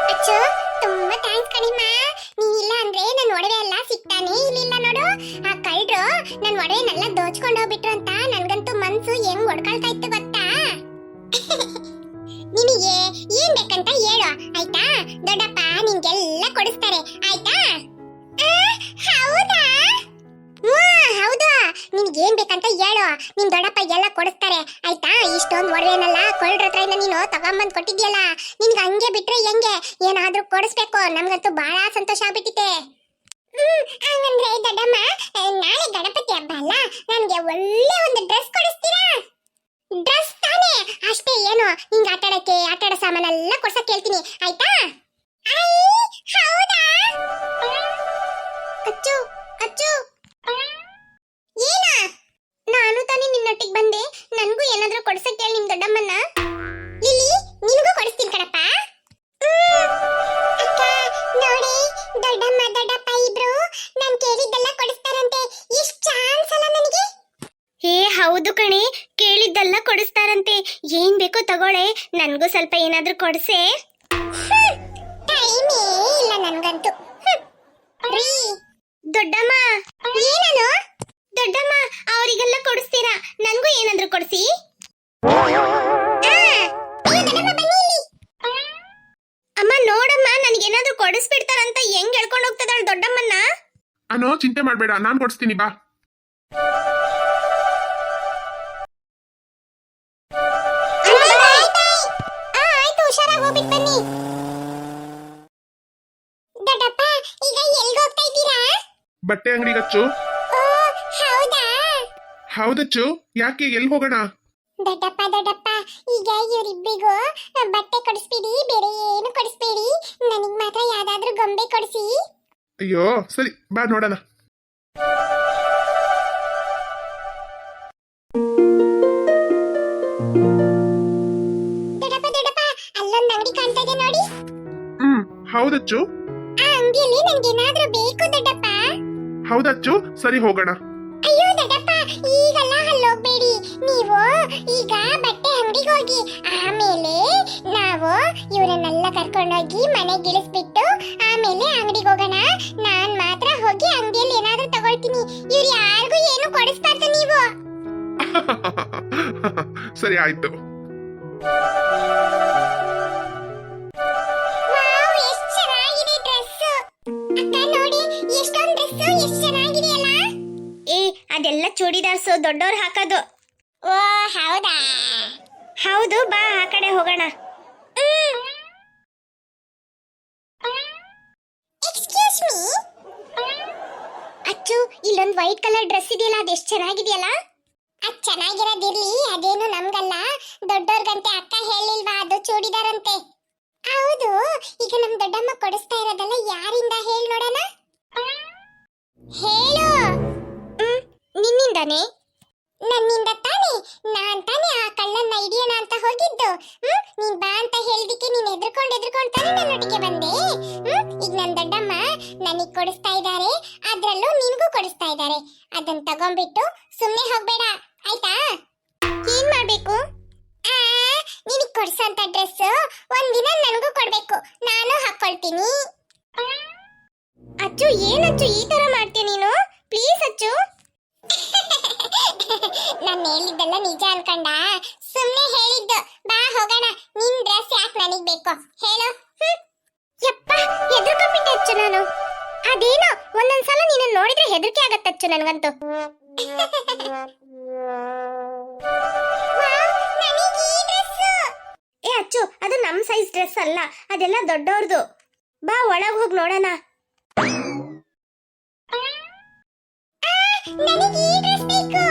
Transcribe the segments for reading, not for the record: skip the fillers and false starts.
ಅಚ್ಚು, ತುಂಬಾ ಥ್ಯಾಂಕ್ಸ್ ಕಣಿಮ್ಮ. ನೀ ಇಲ್ಲ ಅಂದ್ರೆ ನನ್ನ ಒಡವೆ ಎಲ್ಲ ಸಿಗ್ತಾನೆ ಇರ್ಲಿಲ್ಲ ನೋಡು. ಆ ಕಳ್ರು ನನ್ನ ಒಡವೆನೆಲ್ಲ ದೋಚ್ಕೊಂಡು ಹೋಗ್ಬಿಟ್ರು ಅಂತ ನನ್ಗಂತೂ ಮನ್ಸು ಹೆಂಗ್ ಹೊಡ್ಕೊಳ್ತಾ ಇತ್ತು ಗೊತ್ತಾ? ನಿನಗೆ ಏನ್ ಬೇಕಂತ ಹೇಳು ಆಯ್ತಾ? ದೊಡ್ಡಪ್ಪ ನಿನ್ಗೆಲ್ಲ ಕೊಡಿಸ್ತಾರೆ ಆಯ್ತಾ? ಹೌದಾ? ಹೌದು, ನಿನ್ಗೆ ಏನ್ ಬೇಕಂತ ಹೇಳು, ನಿನ್ ದೊಡ್ಡಪ್ಪ ಎಲ್ಲ ಕೊಡಿಸ್ತಾರೆ ಆಯ್ತಾ? ಇಷ್ಟೊಂದು ಒಡವೆನೆಲ್ಲ ಕೊಳ್ರ ಹತ್ರ ನೀನು ತಗೊಂಬಂದ್ ಕೊಟ್ಟಿದ್ಯಲ್ಲ, ನಿನ್ಗೆ ಹಂಗೆ ಬಿಟ್ರೆ ಹೆಂಗೆ? ಏನಾದ್ರೂ ಕೊಡಿಸ್ಬೇಕು, ನಮ್ಗಂತೂ ಬಹಳ ಸಂತೋಷ ಆಗ್ಬಿಟ್ಟಿದೆ. ಹಂಗಂದ್ರೆ ದೊಡ್ಡಮ್ಮ, ನಾಳೆ ಗಣಪತಿ ಹಬ್ಬ ಅಲ್ಲ, ನನ್ಗೆ ಒಳ್ಳೆ ಒಂದು ಡ್ರೆಸ್ ಕೊಡಿಸ್ತೀರಾ? ಡ್ರೆಸ್ ತಾನೇ, ಅಷ್ಟೇ ಏನು, ನಿಂಗೆ ಆಟಾಡೋ ಸಾಮಾನೆಲ್ಲ ಕೊಡ್ಸಕ್ ಹೇಳ್ತೀನಿ ಆಯ್ತಾ? ಹೌದಾ? ಅಚ್ಚು ಅಚ್ಚು, ಏನ? ನಾನು ತಾನೇ ನಿನ್ನೊಟ್ಟಿಗೆ ಬಂದೆ, ನನಗೂ ಏನಾದ್ರೂ ಕೊಡ್ಸಕ್ ಹೇಳಿ ನಿಮ್ ದೊಡ್ಡಮ್ಮನ್ನ. ಲಿಲಿ, ನಿನಗೂ ಕೊಡಿಸ್ತೀನಿ ಕಣಪ್ಪ. ಅಕ್ಕ ನೋಡಿ, ದೊಡ್ಡಪ್ಪ ಇಬ್ರು ನಾನು ಕೇಳಿದ್ದೆಲ್ಲ ಕೊಡಿಸ್ತಾರಂತೆ. ಎಷ್ಟು ಚಾನ್ಸ್ ಅಲ್ಲ ನನಗೆ. ಹೇ ಹೌದು ಕಣೆ, ಕೇಳಿದ್ದೆಲ್ಲ ಕೊಡಿಸ್ತಾರಂತೆ. ಏನ್ ಬೇಕೋ ತಗೊಳ್ಳೆ, ನನ್ಗೂ ಸ್ವಲ್ಪ ಏನಾದ್ರೂ ಕೊಡ್ಸೆ. ಟೈಮೇ ಇಲ್ಲ ನನ್ಗಂತೂ. ರೀ ದೊಡ್ಡಮ್ಮ, ಏನನು? ದೊಡ್ಡಮ್ಮ, ಅವರಿಗೆಲ್ಲ ಕೊಡಿಸ್ತೀರಾ, ನನ್ಗೂ ಏನಾದ್ರೂ ಕೊಡಿಸಿ. ಅಮ್ಮ ನೋಡಮ್ಮ, ನನಗೇನಾದ್ರೂ ಕೊಡಿಸ್ಬಿಡ್ತಾರಂತ ಹೆಂಗ್ ಹೇಳ್ಕೊಂಡು ಹೋಗ್ತದಾಳ ದೊಡ್ಡಮ್ಮನ್ನ. ಅನೋ, ಚಿಂತೆ ಮಾಡ್ಬೇಡ, ನಾನ್ ಕೊಡಿಸ್ತೀನಿ ಬಾ. ಆಯ್ತು, ಹುಷಾರಾಗಿ ಹೋಗ್ಬಿಟ್ಟು ಬನ್ನಿ. ದೊಡ್ಡಪ್ಪ, ಈಗ ಎಲ್ಲಿಗೆ ಹೋಗ್ತಾ ಇದ್ದೀರಾ? ಬಟ್ಟೆ ಅಂಗಡಿಗೆ ಅಚ್ಚು. ಹೌದಾ? ಹೌದಚ್ಚು, ಯಾಕೆ ಎಲ್ಲಿ ಹೋಗೋಣ? ದೊಡ್ಡಪ್ಪ, ಈಗ ಇವರಿಬ್ಬರಿಗೂ ಬಟ್ಟೆ ಕೊಡಿಸ್ಬೇಡಿ, ಬೇರೆ ಏನು ಕೊಡಿಸ್ಬೇಡಿ, ನನಗ್ ಮಾತ್ರ ಯಾವ್ದಾದ್ರೂ ಗೊಂಬೆ ಕೊಡಿಸಿ. ಅಯ್ಯೋ ಸರಿ, ಬಾ ನೋಡೋಣ. ದೊಡ್ಡಪ್ಪ, ಅಲ್ಲೊಂದು ಅಂಗಡಿ ಕಾಣ್ತಾ ಇದೆ ನೋಡಿ. ಹೌದಚ್ಚು. ಆ ಅಂಗಡಿಯಲ್ಲಿ ನನಗೇನಾದ್ರೂ ಬೇಕು ದೊಡ್ಡಪ್ಪ. ಹೌದಚ್ಚು, ಸರಿ ಹೋಗೋಣ. ಅಯ್ಯೋ ದೊಡ್ಡಪ್ಪ, ಈಗಲ್ಲ ಅಲ್ಲೋಗ್ಬೇಡಿ, ನೀವು ಈಗ ಬಟ್ಟೆ ಅಂಗಡಿಗೆ ಹೋಗಿ, ಆಮೇಲೆ ನಾವು ಇವರನ್ನೆಲ್ಲ ಕರ್ಕೊಂಡೋಗಿ ಮನೆಗೆ ಇಳಿಸ್ಬಿಟ್ಟು ಆಮೇಲೆ ಅಂಗಡಿಗೆ ಹೋಗೋಣ. ನಾನ್ ಮಾತ್ರ ಹೋಗಿ ಅಂಗಡಿಯಲ್ಲಿ ಏನಾದ್ರೂ ತಗೊಳ್ತೀನಿ, ಇವ್ರು ಯಾರಿಗೂ ಏನು ಕೊಡಿಸ್ಬಾರ್ದು ನೀವು. ಸರಿ ಆಯ್ತು. ವಾವ್, ಎಷ್ಟು ಚೆನ್ನಾಗಿದೆ ಡ್ರೆಸ್. ಅಕ್ಕ ನೋಡಿ, ಎಷ್ಟೊಂದು ಡ್ರೆಸ್, ಎಷ್ಟು ಚೆನ್ನಾಗಿದೆಯಲ್ಲ. ಏ, ಅದೆಲ್ಲ ಚೂಡಿದಾರ್ಸು, ದೊಡ್ಡವ್ರು ಹಾಕೋದು. ಓ ಹೌದಾ? ಹೌದು, ಬಾ ಆ ಕಡೆ ಹೋಗೋಣ. Excuse me. ಅಚ್ಚು, ಇಲ್ಲೊಂದು ವೈಟ್ ಕಲರ್ ಡ್ರೆಸ್ ಇದೆಯಲ್ಲ, ಅದೆಷ್ಟು ಚೆನ್ನಾಗಿದೆಯಲ್ಲ. ಅದ್ ಚೆನ್ನಾಗಿರೋದಿರ್ಲಿ, ಅದೇನು ನಮ್ಗಲ್ಲ, ದೊಡ್ಡೋರ್ಗಂತೆ. ಅಕ್ಕ ಹೇಳಿಲ್ವಾ, ಅದು ಚೂಡಿದಾರಂತೆ. ಹೌದು, ಈಗ ನಮ್ ದೊಡ್ಡಮ್ಮ ಕೊಡಿಸ್ತಾ ಇರೋದಲ್ಲ, ಯಾರಿಂದ ಹೇಳಿ ನೋಡೋಣ. ಹೇಳು. ನಿನ್ನಿಂದಾನೆ? ನನ್ನಿಂದ ತಾನೆ, ನಾನ್ ತಾನೆ ಆ ಕಳ್ಳನ್ನ ಹಿಡಿಯೋಣ ಅಂತ ಹೋಗಿದ್ದು. ನೀನ್ ಬಾ ಅಂತ ಹೇಳಿದಕ್ಕೆ ನೀನ್ ಎದ್ರುಕೊಂಡು ತಾನೆ ನನ್ನೊಟ್ಟಿಗೆ ಬಂದೆ. ಈಗ ನನ್ ದೊಡ್ಡಮ್ಮ ನನಗ್ ಕೊಡಿಸ್ತಾ ಇದ್ದಾರೆ, ಅದ್ರಲ್ಲೂ ನಿನ್ಗೂ ಕೊಡಿಸ್ತಾ ಇದ್ದಾರೆ. ಅದನ್ನ ತಗೊಂಡ್ಬಿಟ್ಟು ಸುಮ್ನೆ ಹೋಗ್ಬೇಡ ಆಯ್ತಾ? ಏನ್ ಮಾಡ್ಬೇಕು? ನಿನಗ್ ಕೊಡ್ಸಂತ ಡ್ರೆಸ್ ಒಂದಿನ ನನಗೂ ಕೊಡ್ಬೇಕು, ನಾನು ಹಾಕೊಳ್ತೀನಿ. ಅಚ್ಚು, ಏನಚ್ಚು ಈ ತರ ಮಾಡ್ತೀಯ ನೀನು? ಪ್ಲೀಸ್ ಅಚ್ಚು. ನಾನು ಹೇಳಿದ್ದೆಲ್ಲ ನಿಜ ಅನ್ಕೊಂಡ? ಸುಮ್ನೆ ಹೇಳಿದ್ದು. ಬಾ ಹೋಗೋಣ. ನಿನ್ ಡ್ರೆಸ್ ಯಾಕೆ ನನಗ್ ಬೇಕು ಹೇಳು? ಯಪ್ಪ, ಹೆದರ್ಕೊಂಡ್ಬಿಟ್ಟೆ ಅಚ್ಚು ನಾನು. ಅದೇನೋ ಒಂದೊಂದ್ಸಲ ನೀನು ನೋಡಿದ್ರೆ ಹೆದರಿಕೆ ಆಗತ್ತಚ್ಚು ನನಗಂತೂ. ಏ ಅಚ್ಚು, ಅದು ನಮ್ ಸೈಜ್ ಡ್ರೆಸ್ ಅಲ್ಲ, ಅದೆಲ್ಲ ದೊಡ್ಡವ್ರದು. ಬಾ ಒಳಗ್ ಹೋಗಿ ನೋಡೋಣ. ನನಗೆ ಈ ಡ್ರೆಸ್ ಬೇಕು.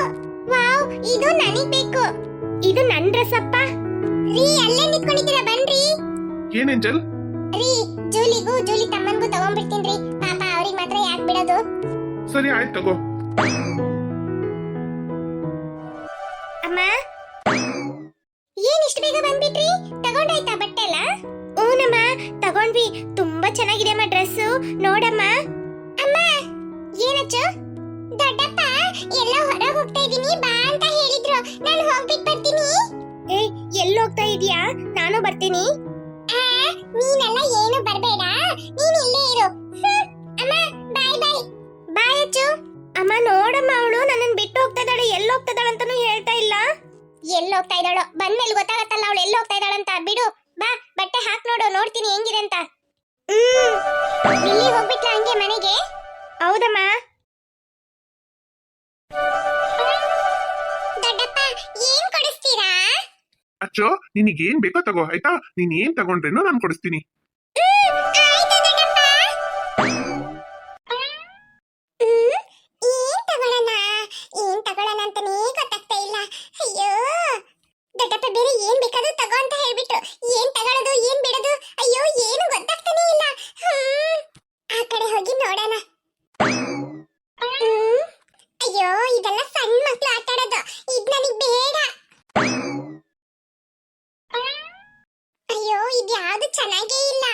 ವಾವ್, ಇದು ನನಗ್ ಬೇಕು. ಇದು ನನ್ ಡ್ರೆಸ್ ಅಪ್ಪ. ರೀ, ಅಲ್ಲೇ ನಿಂತ್ಕೊಂಡಿದ್ದೀರಾ, ಬನ್ರಿ. ಏನೇಂಜಲ್? ರೀ, ಜೂಲಿ ತಮ್ಮನ್ಗೂ ತಗೊಂಡ್ಬಿಡ್ತೀನ್ರಿ, ಪಾಪ ಅವ್ರಿಗೆ ಮಾತ್ರ ಯಾಕೆ ಬಿಡೋದು. ಸರಿ ಆಯ್ತು, ತಗೋ. ಅಮ್ಮ, ಏನ್ ಇಷ್ಟು ಬೇಗ ಬಂದ್ಬಿಟ್ರಿ? ತಗೊಂಡಾಯ್ತಾ ಬಟ್ಟೆ ಎಲ್ಲ? ಹೂನಮ್ಮ, ತಗೊಂಡ್ವಿ. ತುಂಬಾ ಚೆನ್ನಾಗಿದೆ ಅಮ್ಮ ಡ್ರೆಸ್. ನೋಡಮ್ಮ. ಅಮ್ಮ ಏನಚ್ಚು? ದೊಡ್ಡಪ್ಪ ಎಲ್ಲ ಹೊರಗೆ ಹೋಗ್ತಾ ಇದೀನಿ ಬಾ ಅಂತ ಹೇಳಿದ್ರು. ನಾನು ಹೋಗ್ಬಿಟ್ಟು ಬರ್ತೀನಿ. ಏ ಎಲ್ಲಿ ಹೋಗ್ತಾ ಇದೀಯಾ? ನಾನು ಬರ್ತೀನಿ. ನೀನೆಲ್ಲ ಏನು ಬರ್ಬೇಡ, ನೀನ್ ಇಲ್ಲೇ ಇರು. ಅಮ್ಮ ಬಾಯ್ ಬಾಯ್. ಬಾಯ್ ಅಚ್ಚು. ಅಮ್ಮ ನೋಡಮ್ಮ, ಅವಳು ನನ್ನನ್ನು ಬಿಟ್ಟು ಹೋಗ್ತಾ ಇದ್ದಾಳೆ. ಎಲ್ಲಿ ಹೋಗ್ತಾ ಇದ್ದಾಳೆ ಅಂತಾನೂ ಹೇಳ್ತಾ ಇಲ್ಲ. ಎಲ್ಲಿ ಹೋಗ್ತಾ ಇದ್ದಾಳೋ ಬಂದ್ಮೇಲೆ ಗೊತ್ತಾಗತ್ತಲ್ಲ ಅವಳು ಎಲ್ಲಿ ಹೋಗ್ತಾ ಇದ್ದಾಳಂತ. ಬಿಡು, ಬಾ ಬಟ್ಟೆ ಹಾಕ್ ನೋಡು, ನೋಡ್ತೀನಿ ಹೆಂಗಿದೆ ಅಂತ. ಇಲ್ಲಿ ಹೋಗ್ಬಿಟ್ಲ ಹಂಗೆ ಮನೆಗೆ? ಹೌದಮ್ಮ. ದೊಡ್ಡಪ್ಪ ಏನ್ ಕೊಡಿಸ್ತೀರಾ? ಅಚ್ಚೋ ನಿನಗೇನ್ ಬೇಕೋ ತಗೋ ಆಯ್ತಾ. ನೀನ್ ಏನ್ ತಗೊಂಡ್ರೇನೋ ನಾನು ಕೊಡಿಸ್ತೀನಿ. ಏನ್ ತಗೊಳ್ಳೋಣ ಅಂತಾನೇ ಗೊತ್ತಾಗ್ತಾ ಇಲ್ಲ. ಅಯ್ಯೋ ದೊಡ್ಡಪ್ಪ ಬೇರೆ ಏನ್ ಬೇಕಾದ್ರೂ ತಗೋ ಅಂತ ಹೇಳ್ಬಿಟ್ರು. ಏನ್ ತಗೊಳ್ಳೋದು ಏನ್ ಬಿಡೋದು ಅಯ್ಯೋ ಏನು ಗೊತ್ತಾಗ್ತಾನೆ ಇಲ್ಲ. ಆ ಕಡೆ ಹೋಗಿ ನೋಡೋಣ. ಅಯ್ಯೋ ಇದೆಲ್ಲ ಸಣ್ಣ ಮಕ್ಳು ಆಟ ಆಡೋದು, ಇದ್ ನನಗ್ ಬೇಡ. ಅಯ್ಯೋ ಇದ್ಯಾವ್ದು ಚೆನ್ನಾಗೇ ಇಲ್ಲ.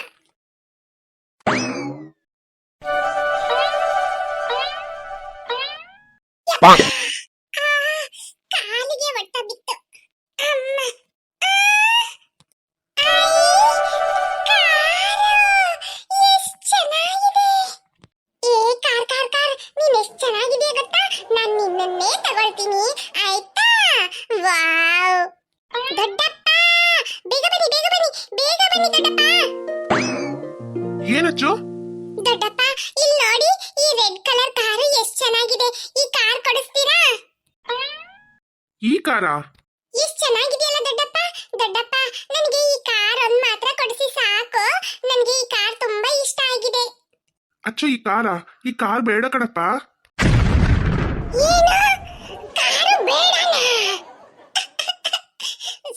ಕಾಲಿಗೆ ಒಟ್ಟ ಬಿತ್ತು. ಅಮ್ಮ ಎಷ್ಟ್ ಚೆನ್ನಾಗಿದೆ. ಏ ಕಾರ್ ಕಾರ್ ಕಾರ್, ನೀನ್ ಎಷ್ಟ್ ಚೆನ್ನಾಗಿದೆ ಗೊತ್ತಾ? ನಾನ್ ನಿನ್ನನ್ನೇ ತಗೊಳ್ತೀನಿ ಆಯ್ತಾ? ವಾವ್ ದೊಡ್ಡಪ್ಪ, ಬೇಗ ಬನ್ನಿ ಬೇಗ ಬನ್ನಿ ಬೇಗ ಬನ್ನಿ ದೊಡ್ಡಪ್ಪ. ಏನಚ್ಚು? ದೊಡ್ಡಪ್ಪ ಇಲ್ಲಿ ನೋಡಿ, ಈ ರೆಡ್ ಕಲರ್ ಕಾರು ಎಷ್ಟ್ ಚೆನ್ನಾಗಿದೆ. ಈ ಕಾರ್ ಕೊಡಿಸ್ತೀರಾ? ಈ ಕಾರಾ? ಎಷ್ಟ್ ಚೆನ್ನಾಗಿದೆಯಲ್ಲ ದೊಡ್ಡಪ್ಪ. ದೊಡ್ಡಪ್ಪ ನನಗೆ ಈ ಕಾರ್ ಒಂದ್ ಮಾತ್ರ ಕೊಡಿಸಿ ಸಾಕು. ನನಗೆ ಈ ಕಾರ್ ತುಂಬಾ ಇಷ್ಟ ಆಗಿದೆ. ಅಚ್ಚು ಈ ಕಾರಾ? ಈ ಕಾರ್ ಬೇಡ ಕಣಪ್ಪ. ಏನು ಕಾರು ಬೇಡನಾ?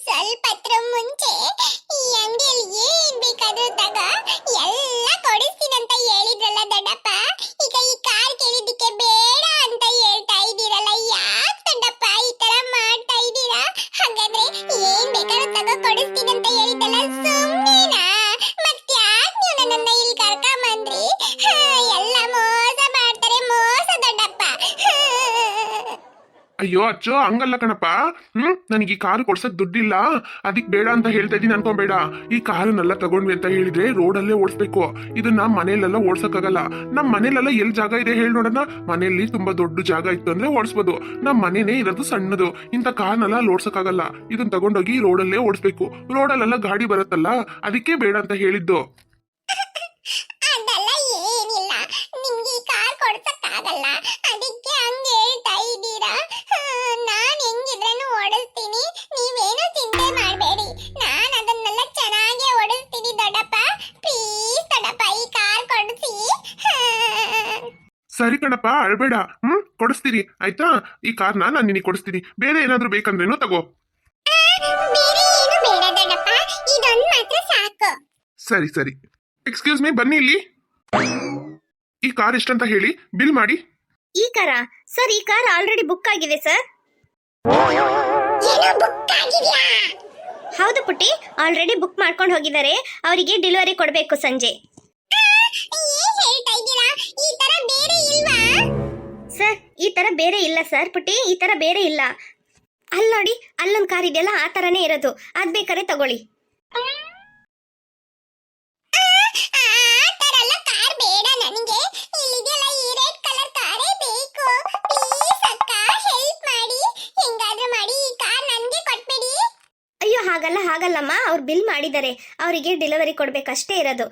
ಸ್ವಲ್ಪ ಹೊತ್ತು ಮುಂಚೆ ಈ ಅಂಗಡಿಯಲ್ಲಿ ಏನ್ ಬೇಕಾದ್ರೂ ತಗ ಎಲ್ಲ ಕೊಡಿಸ್ತೀನಂತ ಹೇಳಿದ್ರಲ್ಲ ದೊಡ್ಡಪ್ಪ. ಈಗ ಈ ಕಾರ್ ಕೇಳಿದ್ದಕ್ಕೆ ಬೇಡ ಅಂತ ಹೇಳ್ತಾ ಇದ್ದೀರಲ್ಲ, ಯಾಕೆ ದೊಡ್ಡಪ್ಪ ಈ ತರ ಮಾಡ್ತಾ ಇದ್ದೀರಾ? ಹಾಗಾದ್ರೆ ಏನ್ ಬೇಕಾದ್ರೂ ತಗೋ ಕೊಡಿಸ್ತೀನಂತ ಹೇಳಿದ್ದಲ್ಲ, ಸುಮ್ಮನೆನಾ? ಮತ್ತ್ಯಾಕ್ ನೀವು ನನ್ನನ್ನ ಇಲ್ಲಿ ಕರ್ಕೊಂಬಂದ್ರಿ? ಎಲ್ಲ ಮೋಸ ಮಾಡ್ತಾರೆ, ಮೋಸ ದೊಡ್ಡಪ್ಪ. ಅಯ್ಯೋ ಅಚ್ಚೋ ಹಂಗಲ್ಲ ಕಣಪ್ಪ. ನನಗೆ ಈ ಕಾರು ಕೊಡ್ಸಕ್ ದುಡ್ಡಿಲ್ಲ, ಅದಕ್ ಬೇಡ ಅಂತ ಹೇಳ್ತಾ ಇದೀನಿ ಅನ್ಕೊಂಬೇಡ. ಈ ಕಾರನ್ನೆಲ್ಲ ತಗೊಂಡ್ವಿ ಅಂತ ಹೇಳಿದ್ರೆ ರೋಡಲ್ಲೇ ಓಡಿಸ್ಬೇಕು. ಇದನ್ನ ಮನೇಲೆಲ್ಲ ಓಡ್ಸಕ್ಕಾಗಲ್ಲ. ನಮ್ ಮನೇಲೆಲ್ಲ ಎಲ್ಲಿ ಜಾಗ ಇದೆ ಹೇಳಿ ನೋಡೋಣ. ಮನೆಯಲ್ಲಿ ತುಂಬಾ ದೊಡ್ಡ ಜಾಗ ಇತ್ತು ಅಂದ್ರೆ ಓಡಿಸ್ಬೋದು. ನಮ್ ಮನೇನೆ ಇರೋದು ಸಣ್ಣದು, ಇಂಥ ಕಾರ್ನೆಲ್ಲ ಓಡ್ಸಕ್ಕಾಗಲ್ಲ. ಇದನ್ನ ತಗೊಂಡೋಗಿ ರೋಡಲ್ಲೇ ಓಡಿಸ್ಬೇಕು. ರೋಡಲ್ಲೆಲ್ಲ ಗಾಡಿ ಬರುತ್ತಲ್ಲ, ಅದಕ್ಕೆ ಬೇಡ ಅಂತ ಹೇಳಿದ್ದು. ಅದೆಲ್ಲ ಏನಿಲ್ಲ, ನಿಮ್ಗೆ ಈ ಕಾರ್ ಕೊಡ್ಸಕ್ಕಾಗಲ್ಲ, ಅದಕ್ಕೆ ಹಂಗೆ ಹೇಳ್ತಾ ಇದ್ದೀರಾ. ನಾನ್ ಹೆಂಗಿದ್ರನು ಓಡಿಸ್ತೀನಿ, ನೀವೇನು ಚಿಂತೆ ಮಾಡಬೇಡಿ. ನಾನ್ ಅದನ್ನೆಲ್ಲ ಚೆನ್ನಾಗಿ ಓಡಿಸ್ತೀನಿ ದೊಡ್ಡಪ್ಪ. ಪ್ಲೀಸ್ ದೊಡ್ಡಪ್ಪ ಈ ಕಾರ್ ಕೊಡಿಸಿ. ಸರಿ ಕಣಪ್ಪ ಅಳ್ಬೇಡ. ಕೊಡಿಸ್ತೀನಿ ಆಯ್ತಾ. ಈ ಕಾರ್ನ ನಾನು ನಿನಗೆ ಕೊಡಿಸ್ತೀನಿ. ಬೇರೆ ಏನಾದ್ರೂ ಬೇಕಂದ್ರೇನು ತಗೋ. ಬೇರೆ ಏನು ಬೇಡ ದೊಡ್ಡಪ್ಪ, ಇದೊಂದು ಮಾತ್ರ ಸಾಕು. ಸರಿ ಸರಿ. ಎಕ್ಸ್ಕ್ಯೂಸ್ ಮೀ, ಬನ್ನಿ ಇಲ್ಲಿ. ಈ ಕಾರ್ ಎಷ್ಟಂತ ಹೇಳಿ ಬಿಲ್ ಮಾಡಿ. ಈ ಕಾರ ಸರ್, ಈ ಕಾರ್ ಆಲ್ರೆಡಿ ಬುಕ್ ಆಗಿದೆ ಸರ್. ಏನೋ ಬುಕ್ ಆಗಿದ್ಯಾ? ಹೌದು ಪುಟ್ಟಿ, ಆಲ್ರೆಡಿ ಬುಕ್ ಮಾಡ್ಕೊಂಡು ಹೋಗಿದ್ದಾರೆ. ಅವರಿಗೆ ಡೆಲಿವರಿ ಕೊಡಬೇಕು ಸಂಜೆ. ಏನ್ ಹೇಳ್ತಾ ಇದ್ದೀರಾ? ಈ ತರ ಬೇರೆ ಇಲ್ವಾ ಸರ್? ಈ ತರ ಬೇರೆ ಇಲ್ಲ ಸರ್ ಪುಟ್ಟಿ, ಈ ತರ ಬೇರೆ ಇಲ್ಲ. ಅಲ್ಲಿ ನೋಡಿ, ಅಲ್ಲೊಂದು ಕಾರ್ ಇದೆಯಲ್ಲ, ಆ ತರನೇ ಇರೋದು. ಅದ್ ಬೇಕಾದ್ರೆ ತಗೊಳ್ಳಿ. ಹಾಗಲ್ಲಮ್ಮ, ಅವ್ರು ಬಿಲ್ ಮಾಡಿದ್ದಾರೆ, ಅವರಿಗೆ ಡೆಲಿವರಿ ಕೊಡ್ಬೇಕಷ್ಟೇ ಇರೋದು.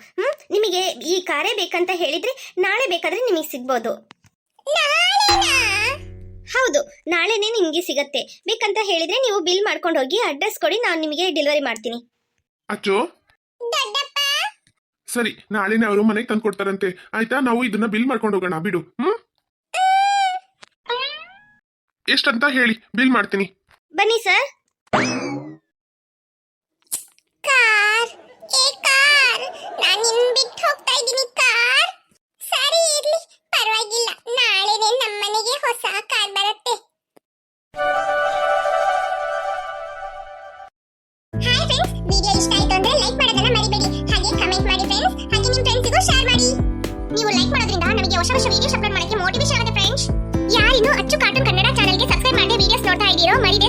ನಿಮಗೆ ಈ ಕಾರೇ ಬೇಕಂತ ಹೇಳಿದ್ರೆ ನಾಳೆ ಬೇಕಾದ್ರೆ ನಿಮಗೆ ಸಿಗ್ಬೋದು. ಹೌದು, ನಾಳೆನೇ ನಿಮಗೆ ಸಿಗತ್ತೆ. ಬೇಕಂತ ಹೇಳಿದ್ರೆ ನೀವು ಬಿಲ್ ಮಾಡ್ಕೊಂಡು ಹೋಗಿ ಅಡ್ರೆಸ್ ಕೊಡಿ, ನಾನು ನಿಮಗೆ ಡೆಲಿವರಿ ಮಾಡ್ತೀನಿ. ಅಚ್ಚೋ ಸರಿ, ನಾಳೆನೇ ಅವರು ಮನೆಗೆ ತಂದು ಕೊಡ್ತಾರಂತೆ ಆಯ್ತಾ. ನಾವು ಇದನ್ನ ಬಿಲ್ ಮಾಡ್ಕೊಂಡು ಹೋಗೋಣ ಬಿಡು. ಎಷ್ಟಂತ ಹೇಳಿ ಬಿಲ್ ಮಾಡ್ತೀನಿ. ಬನ್ನಿ ಸರ್. ಕಾರ್ ನಾನು ನಿನ್ನ ಬಿಟ್ಟು ಹೋಗ್ತಾ ಇದ್ದೀನಿ. ಕಾರ್ ಸರಿ ಇರ್ಲಿ, ಪರವಾಗಿಲ್ಲ. ನಾಳೆನೇ ನಮ್ಮ ಮನೆಗೆ ಹೊಸ ಕಾರ್ ಬರುತ್ತೆ. ಹಾಯ್ ಫ್ರೆಂಡ್ಸ್, ವಿಡಿಯೋ ಇಷ್ಟ ಆಯ್ತು ಅಂದ್ರೆ ಲೈಕ್ ಮಾಡೋದನ್ನ ಮರಿಬೇಡಿ. ಹಾಗೆ ಕಮೆಂಟ್ ಮಾಡಿ ಫ್ರೆಂಡ್ಸ್. ಹಾಗೆ ನಿಮ್ಮ ಫ್ರೆಂಡ್ಸ್ಗೂ ಶೇರ್ ಮಾಡಿ. ನೀವು ನಿಮಗೆ ಹೊಸ ಹೊಸ ವಿಡಿಯೋಸ್ ಅಪ್ಲೋಡ್ ಮಾಡಕ್ಕೆ ಮೋಟಿವೇಶನ್ ಆಗುತ್ತೆ ಫ್ರೆಂಡ್ಸ್. ಯಾರಿನ್ನು ಅಚ್ಚು ಕಾರ್ಟೂನ್ ಕನ್ನಡ ಚಾನೆಲ್ಗೆ ಸಬ್ಸ್ಕ್ರೈಬ್ ಮಾಡದೆ ವಿಡಿಯೋಸ್ ನೋಡ್ತಾ ಇದ್ದೀರೋ ಮರಿದೆ